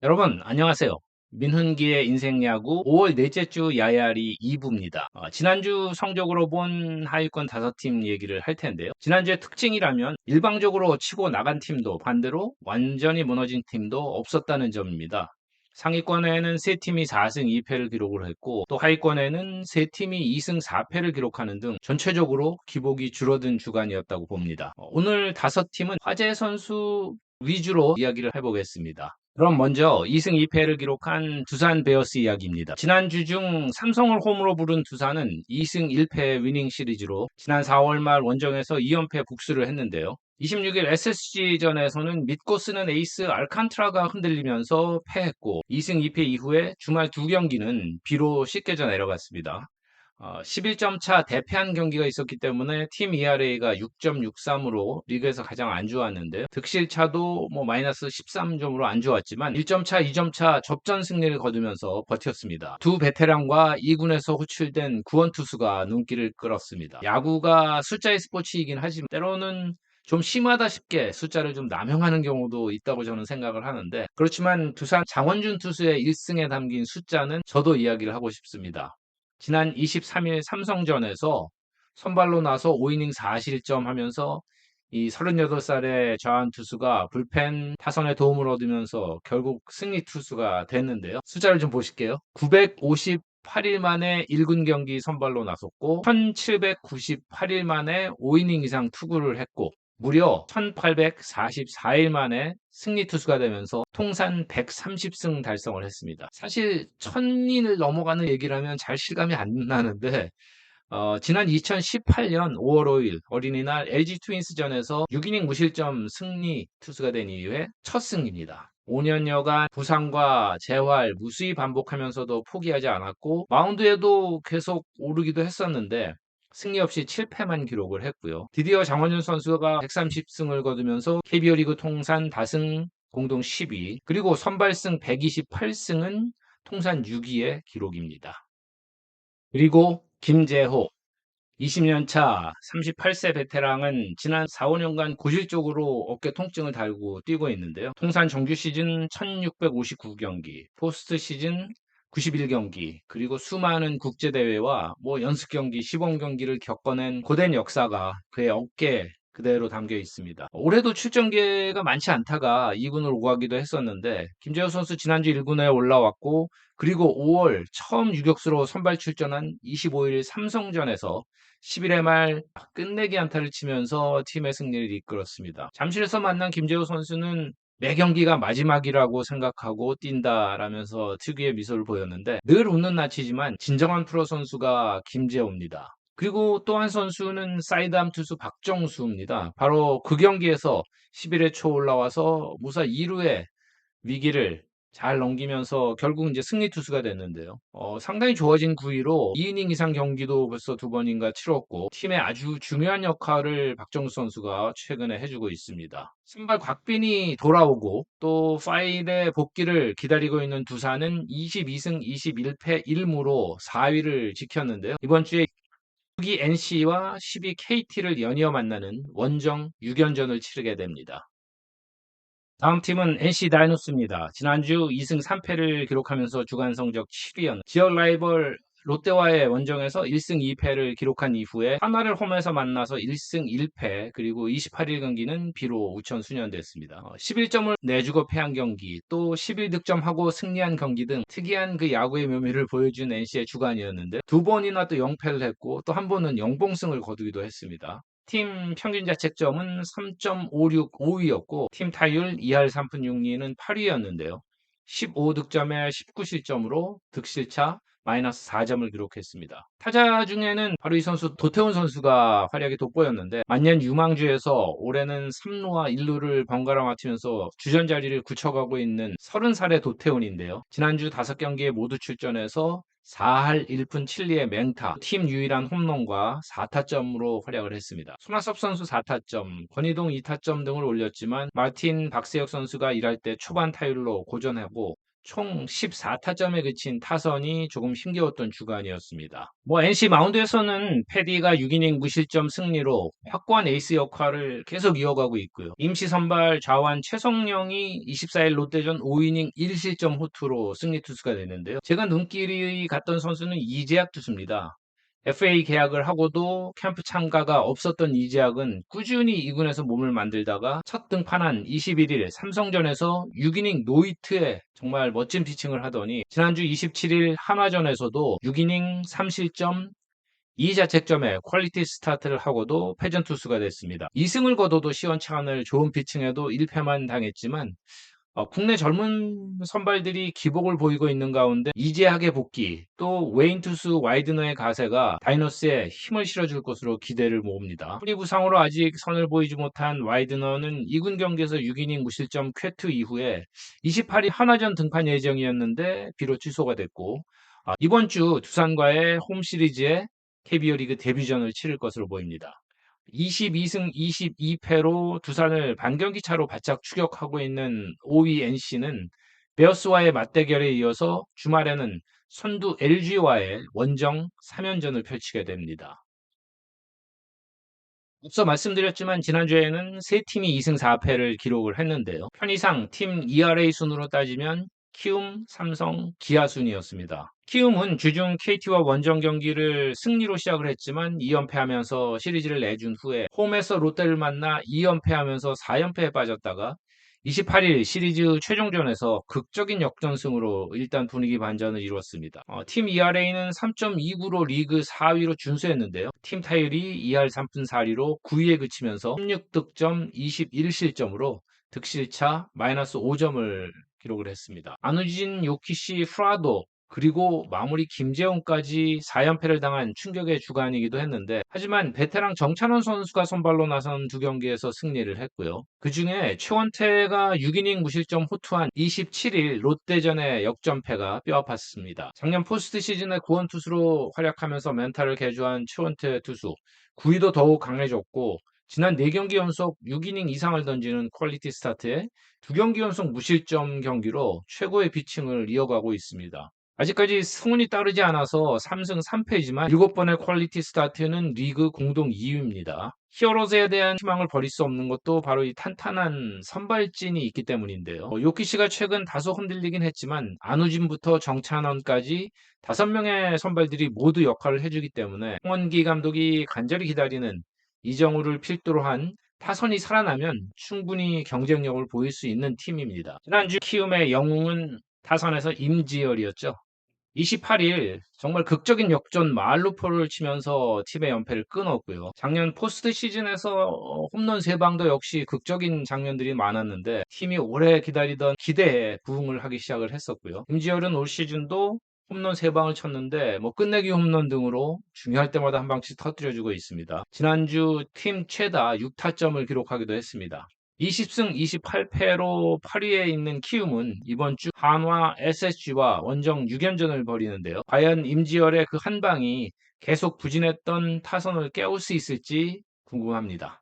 여러분, 안녕하세요. 민훈기의 인생야구 5월 넷째 주 야야리 2부입니다. 지난주 성적으로 본 하위권 5팀 얘기를 할 텐데요. 지난주의 특징이라면 일방적으로 치고 나간 팀도 반대로 완전히 무너진 팀도 없었다는 점입니다. 상위권에는 3팀이 4승 2패를 기록을 했고 또 하위권에는 3팀이 2승 4패를 기록하는 등 전체적으로 기복이 줄어든 주간이었다고 봅니다. 오늘 5팀은 화재 선수 위주로 이야기를 해보겠습니다. 그럼 먼저 2승 2패를 기록한 두산 베어스 이야기입니다. 지난주 중 삼성을 홈으로 부른 두산은 2승 1패 위닝 시리즈로 지난 4월 말 원정에서 2연패 복수를 했는데요. 26일 SSG전에서는 믿고 쓰는 에이스 알칸트라가 흔들리면서 패했고 2승 2패 이후에 주말 2경기는 비로 씻겨져 내려갔습니다. 11점 차 대패한 경기가 있었기 때문에 팀 ERA가 6.63으로 리그에서 가장 안 좋았는데요. 득실 차도 마이너스 13점으로 안 좋았지만 1점 차, 2점 차 접전 승리를 거두면서 버텼습니다. 두 베테랑과 2군에서 호출된 구원 투수가 눈길을 끌었습니다. 야구가 숫자의 스포츠이긴 하지만 때로는 좀 심하다 싶게 숫자를 좀 남용하는 경우도 있다고 저는 생각을 하는데, 그렇지만 두산 장원준 투수의 1승에 담긴 숫자는 저도 이야기를 하고 싶습니다. 지난 23일 삼성전에서 선발로 나서 5이닝 4실점 하면서 이 38살의 좌완 투수가 불펜 타선에 도움을 얻으면서 결국 승리 투수가 됐는데요. 숫자를 좀 보실게요. 958일 만에 1군 경기 선발로 나섰고 1798일 만에 5이닝 이상 투구를 했고 무려 1844일 만에 승리 투수가 되면서 통산 130승 달성을 했습니다. 사실 1000인을 넘어가는 얘기를 하면 잘 실감이 안 나는데 지난 2018년 5월 5일 어린이날 LG 트윈스전에서 6이닝 무실점 승리 투수가 된 이후에 첫 승입니다. 5년여간 부상과 재활, 무수히 반복하면서도 포기하지 않았고 마운드에도 계속 오르기도 했었는데 승리 없이 7패만 기록을 했고요. 드디어 장원준 선수가 130승을 거두면서 KBO 리그 통산 다승 공동 10위, 그리고 선발승 128승은 통산 6위의 기록입니다. 그리고 김재호 20년 차 38세 베테랑은 지난 4, 5년간 고질적으로 어깨 통증을 달고 뛰고 있는데요. 통산 정규 시즌 1659경기, 포스트 시즌 91경기, 그리고 수많은 국제대회와 연습 경기, 시범 경기를 겪어낸 고된 역사가 그의 어깨에 그대로 담겨 있습니다. 올해도 출전 기회가 많지 않다가 2군으로 오가기도 했었는데 김재호 선수 지난주 1군에 올라왔고, 그리고 5월 처음 유격수로 선발 출전한 25일 삼성전에서 11회 말 끝내기 안타를 치면서 팀의 승리를 이끌었습니다. 잠실에서 만난 김재호 선수는 매 경기가 마지막이라고 생각하고 뛴다라면서 특유의 미소를 보였는데, 늘 웃는 낯이지만 진정한 프로 선수가 김재호입니다. 그리고 또 한 선수는 사이드암 투수 박정수입니다. 바로 그 경기에서 11회 초 올라와서 무사 2루의 위기를 잘 넘기면서 결국 이제 승리 투수가 됐는데요. 상당히 좋아진 구위로 2이닝 이상 경기도 벌써 2번인가 치렀고 팀의 아주 중요한 역할을 박정수 선수가 최근에 해주고 있습니다. 선발 곽빈이 돌아오고 또 파일의 복귀를 기다리고 있는 두산은 22승 21패 1무로 4위를 지켰는데요. 이번 주에 6위 NC와 10위 KT를 연이어 만나는 원정 6연전을 치르게 됩니다. 다음 팀은 NC 다이노스입니다. 지난주 2승 3패를 기록하면서 주간 성적 7위였는 지역 라이벌 롯데와의 원정에서 1승 2패를 기록한 이후에 하나를 홈에서 만나서 1승 1패, 그리고 28일 경기는 비로 우천 수년됐습니다. 11점을 내주고 패한 경기, 또 11득점하고 승리한 경기 등 특이한 그 야구의 묘미를 보여준 NC의 주간이었는데, 두 번이나 또 0패를 했고 또 한 번은 영봉승을 거두기도 했습니다. 팀 평균 자책점은 3.565위였고 팀 타율 2할 3푼 6리는 8위였는데요. 15득점에 19실점으로 득실차 마이너스 4점을 기록했습니다. 타자 중에는 바로 이 선수 도태훈 선수가 활약이 돋보였는데, 만년 유망주에서 올해는 3루와 1루를 번갈아 맡으면서 주전 자리를 굳혀가고 있는 30살의 도태훈인데요. 지난주 5경기에 모두 출전해서 4할 1푼 7리의 맹타, 팀 유일한 홈런과 4타점으로 활약을 했습니다. 손아섭 선수 4타점, 권희동 2타점 등을 올렸지만 마틴 박세혁 선수가 일할 때 초반 타율로 고전하고 총 14타점에 그친 타선이 조금 힘겨웠던 주간이었습니다. NC 마운드에서는 패디가 6이닝 무실점 승리로 확고한 에이스 역할을 계속 이어가고 있고요. 임시 선발 좌완 최성령이 24일 롯데전 5이닝 1실점 호투로 승리 투수가 됐는데요. 제가 눈길이 갔던 선수는 이재학 투수입니다. FA 계약을 하고도 캠프 참가가 없었던 이재학은 꾸준히 2군에서 몸을 만들다가 첫 등판한 21일 삼성전에서 6이닝 노히트에 정말 멋진 피칭을 하더니 지난주 27일 한화전에서도 6이닝 3실점 2자책점에 퀄리티 스타트를 하고도 패전 투수가 됐습니다. 2승을 거둬도 시원찮을 좋은 피칭에도 1패만 당했지만 국내 젊은 선발들이 기복을 보이고 있는 가운데 이재학의 복귀, 또 웨인 투수 와이드너의 가세가 다이너스에 힘을 실어줄 것으로 기대를 모읍니다. 뿌리 부상으로 아직 선을 보이지 못한 와이드너는 2군 경기에서 6이닝 무실점 쾌투 이후에 28일 한화전 등판 예정이었는데 비로 취소가 됐고 이번 주 두산과의 홈 시리즈에 KBO 리그 데뷔전을 치를 것으로 보입니다. 22승 22패로 두산을 반경기 차로 바짝 추격하고 있는 5위 NC는 베어스와의 맞대결에 이어서 주말에는 선두 LG와의 원정 3연전을 펼치게 됩니다. 앞서 말씀드렸지만 지난주에는 세 팀이 2승 4패를 기록을 했는데요. 편의상 팀 ERA 순으로 따지면 키움, 삼성, 기아 순이었습니다. 키움은 주중 KT와 원정 경기를 승리로 시작을 했지만 2연패하면서 시리즈를 내준 후에 홈에서 롯데를 만나 2연패하면서 4연패에 빠졌다가 28일 시리즈 최종전에서 극적인 역전승으로 일단 분위기 반전을 이루었습니다. 팀 ERA는 3.29로 리그 4위로 준수했는데요. 팀 타율이 2할 3푼 4리로 9위에 그치면서 16득점 21실점으로 득실차 마이너스 5점을 기록을 했습니다. 안우진, 요키시, 프라도 그리고 마무리 김재웅까지 4연패를 당한 충격의 주간이기도 했는데 하지만 베테랑 정찬원 선수가 선발로 나선 두 경기에서 승리를 했고요. 그중에 최원태가 6이닝 무실점 호투한 27일 롯데전의 역전패가 뼈아팠습니다. 작년 포스트 시즌에 구원 투수로 활약하면서 멘탈을 개조한 최원태 투수 9위도 더욱 강해졌고 지난 4경기 연속 6이닝 이상을 던지는 퀄리티 스타트에 2경기 연속 무실점 경기로 최고의 피칭을 이어가고 있습니다. 아직까지 승운이 따르지 않아서 3승 3패이지만 7번의 퀄리티 스타트는 리그 공동 2위입니다. 히어로즈에 대한 희망을 버릴 수 없는 것도 바로 이 탄탄한 선발진이 있기 때문인데요. 요키시가 최근 다소 흔들리긴 했지만 안우진부터 정찬원까지 5명의 선발들이 모두 역할을 해주기 때문에 홍원기 감독이 간절히 기다리는 이정우를 필두로 한 타선이 살아나면 충분히 경쟁력을 보일 수 있는 팀입니다. 지난주 키움의 영웅은 타선에서 임지열이었죠. 28일 정말 극적인 역전 마알루포를 치면서 팀의 연패를 끊었고요. 작년 포스트 시즌에서 홈런 3방도 역시 극적인 장면들이 많았는데 팀이 오래 기다리던 기대에 부응을 하기 시작을 했었고요. 임지열은 올 시즌도 홈런 3방을 쳤는데 끝내기 홈런 등으로 중요할 때마다 한 방씩 터뜨려주고 있습니다. 지난주 팀 최다 6타점을 기록하기도 했습니다. 20승 28패로 8위에 있는 키움은 이번 주 한화 SSG와 원정 6연전을 벌이는데요. 과연 임지열의 그 한 방이 계속 부진했던 타선을 깨울 수 있을지 궁금합니다.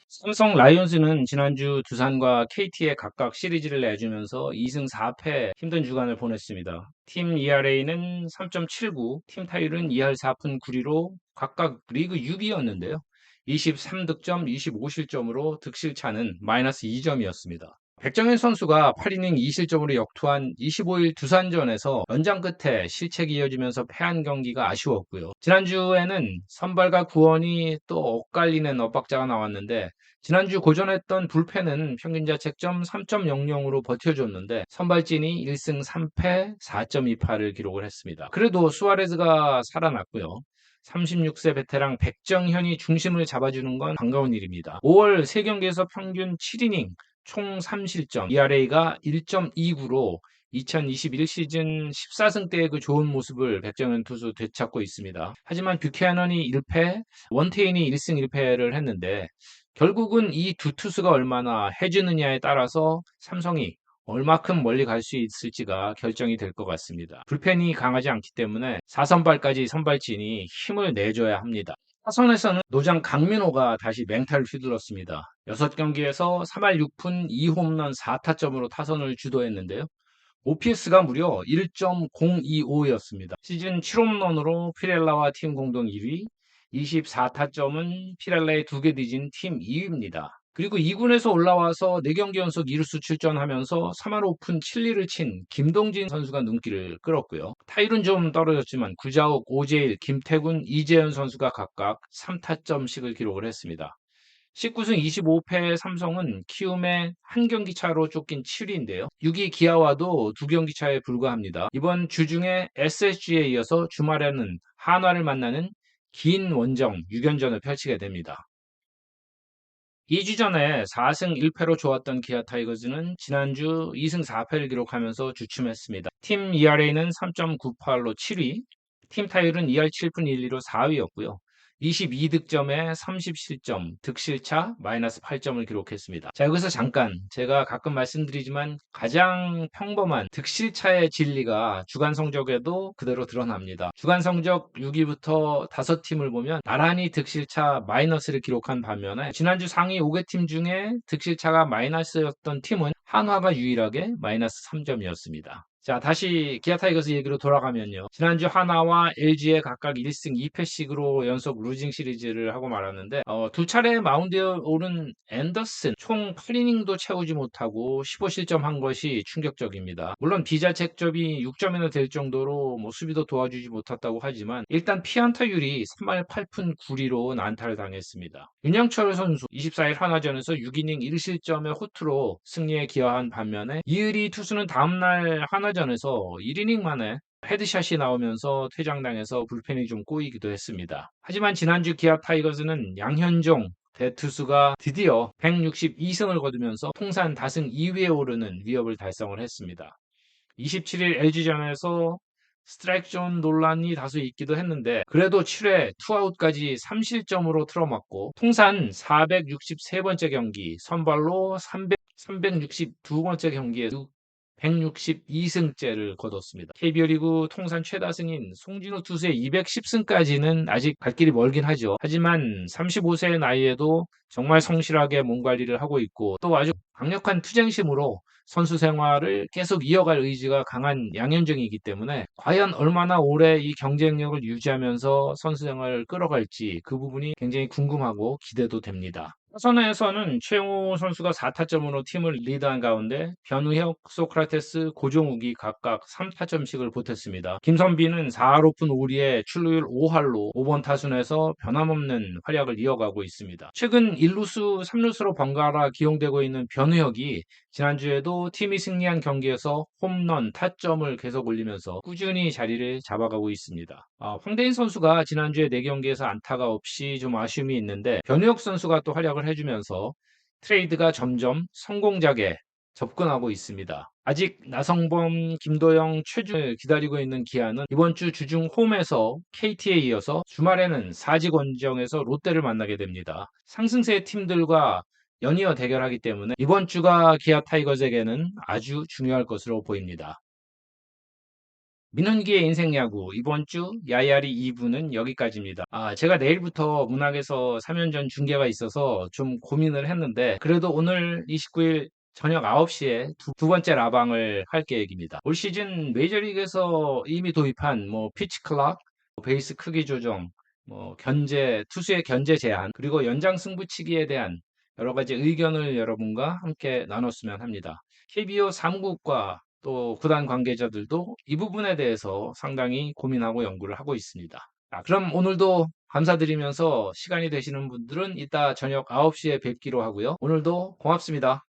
삼성 라이온즈는 지난주 두산과 KT에 각각 시리즈를 내주면서 2승 4패 힘든 주간을 보냈습니다. 팀 ERA는 3.79, 팀 타율은 2할 4푼 9리로 각각 리그 6위였는데요. 23득점, 25실점으로 득실차는 마이너스 2점이었습니다. 백정현 선수가 8이닝 2실점으로 역투한 25일 두산전에서 연장 끝에 실책이 이어지면서 패한 경기가 아쉬웠고요. 지난주에는 선발과 구원이 또 엇갈리는 엇박자가 나왔는데 지난주 고전했던 불펜은 평균 자책점 3.00으로 버텨줬는데 선발진이 1승 3패 4.28을 기록을 했습니다. 그래도 수아레즈가 살아났고요. 36세 베테랑 백정현이 중심을 잡아주는 건 반가운 일입니다. 5월 3경기에서 평균 7이닝 총 3실점, ERA가 1.29로 2021 시즌 14승 때의 그 좋은 모습을 백정현 투수 되찾고 있습니다. 하지만 뷰캐넌이 1패, 원태인이 1승 1패를 했는데 결국은 이 두 투수가 얼마나 해주느냐에 따라서 삼성이 얼마큼 멀리 갈 수 있을지가 결정이 될 것 같습니다. 불펜이 강하지 않기 때문에 4선발까지 선발진이 힘을 내줘야 합니다. 타선에서는 노장 강민호가 다시 맹타를 휘둘렀습니다. 6경기에서 3할 6푼 2홈런 4타점으로 타선을 주도했는데요. OPS가 무려 1.025였습니다. 시즌 7홈런으로 피렐라와 팀 공동 1위, 24타점은 피렐라의 2개 뒤진 팀 2위입니다. 그리고 2군에서 올라와서 4경기 연속 2루수 출전하면서 3할 오픈 7리를 친 김동진 선수가 눈길을 끌었고요. 타율은 좀 떨어졌지만 구자욱, 오재일, 김태군, 이재현 선수가 각각 3타점씩을 기록을 했습니다. 19승 25패의 삼성은 키움에 한 경기 차로 쫓긴 7위인데요. 6위 기아와도 2경기 차에 불과합니다. 이번 주 중에 SSG에 이어서 주말에는 한화를 만나는 긴 원정 6연전을 펼치게 됩니다. 2주 전에 4승 1패로 좋았던 기아 타이거즈는 지난주 2승 4패를 기록하면서 주춤했습니다. 팀 ERA는 3.98로 7위, 팀 타율은 2할 7푼 1리로 4위였고요. 22득점에 30실점, 득실차 마이너스 8점을 기록했습니다. 자, 여기서 잠깐 제가 가끔 말씀드리지만 가장 평범한 득실차의 진리가 주간 성적에도 그대로 드러납니다. 주간 성적 6위부터 5팀을 보면 나란히 득실차 마이너스를 기록한 반면에 지난주 상위 5개 팀 중에 득실차가 마이너스였던 팀은 한화가 유일하게 마이너스 3점이었습니다. 자, 다시 기아 타이거스 얘기로 돌아가면요. 지난주 하나와 LG에 각각 1승 2패씩으로 연속 루징 시리즈를 하고 말았는데 두 차례 마운드에 오른 앤더슨 총 8이닝도 채우지 못하고 15실점한 것이 충격적입니다. 물론 비자책점이 6점이나 될 정도로 수비도 도와주지 못했다고 하지만 일단 피안타율이 3할 8푼 9리로 난타를 당했습니다. 윤영철 선수 24일 한화전에서 6이닝 1실점의 호투로 승리에 기여한 반면에 이의리 투수는 다음날 한화전에서 1이닝 만에 헤드샷이 나오면서 퇴장당해서 불펜이 좀 꼬이기도 했습니다. 하지만 지난주 기아 타이거즈는 양현종 대투수가 드디어 162승을 거두면서 통산 다승 2위에 오르는 위협을 달성을 했습니다. 27일 LG전에서 스트라이크 존 논란이 다소 있기도 했는데 그래도 7회 투아웃까지 3실점으로 틀어막고 통산 463번째 경기 선발로 362번째 경기에 162승째를 거뒀습니다. KBO 리그 통산 최다승인 송진우 투수의 210승까지는 아직 갈 길이 멀긴 하죠. 하지만 35세의 나이에도 정말 성실하게 몸 관리를 하고 있고 또 아주 강력한 투쟁심으로 선수 생활을 계속 이어갈 의지가 강한 양현종이기 때문에 과연 얼마나 오래 이 경쟁력을 유지하면서 선수 생활을 끌어갈지 그 부분이 굉장히 궁금하고 기대도 됩니다. 타선에서는 최용호 선수가 4타점으로 팀을 리드한 가운데 변우혁, 소크라테스, 고종욱이 각각 3타점씩을 보탰습니다. 김선비는 4할 오픈 5리에 출루율 5할로 5번 타순에서 변함없는 활약을 이어가고 있습니다. 최근 1루수, 3루수로 번갈아 기용되고 있는 변우혁이 지난주에도 팀이 승리한 경기에서 홈런, 타점을 계속 올리면서 꾸준히 자리를 잡아가고 있습니다. 황대인 선수가 지난주에 4경기에서 안타가 없이 좀 아쉬움이 있는데 변우혁 선수가 또 활약을 해주면서 트레이드가 점점 성공작에 접근하고 있습니다. 아직 나성범, 김도영, 최준을 기다리고 있는 기아는 이번 주 주중 홈에서 KT에 이어서 주말에는 사직 원정에서 롯데를 만나게 됩니다. 상승세 팀들과 연이어 대결하기 때문에 이번 주가 기아 타이거즈에게는 아주 중요할 것으로 보입니다. 민훈기의 인생 야구 이번 주 야야리 2부는 여기까지입니다. 제가 내일부터 문학에서 3연전 중계가 있어서 좀 고민을 했는데 그래도 오늘 29일 저녁 9시에 두 번째 라방을 할 계획입니다. 올 시즌 메이저리그에서 이미 도입한 피치 클락, 베이스 크기 조정, 투수의 견제 제한, 그리고 연장 승부치기에 대한 여러 가지 의견을 여러분과 함께 나눴으면 합니다. KBO 사무국과 또 구단 관계자들도 이 부분에 대해서 상당히 고민하고 연구를 하고 있습니다. 그럼 오늘도 감사드리면서 시간이 되시는 분들은 이따 저녁 9시에 뵙기로 하고요. 오늘도 고맙습니다.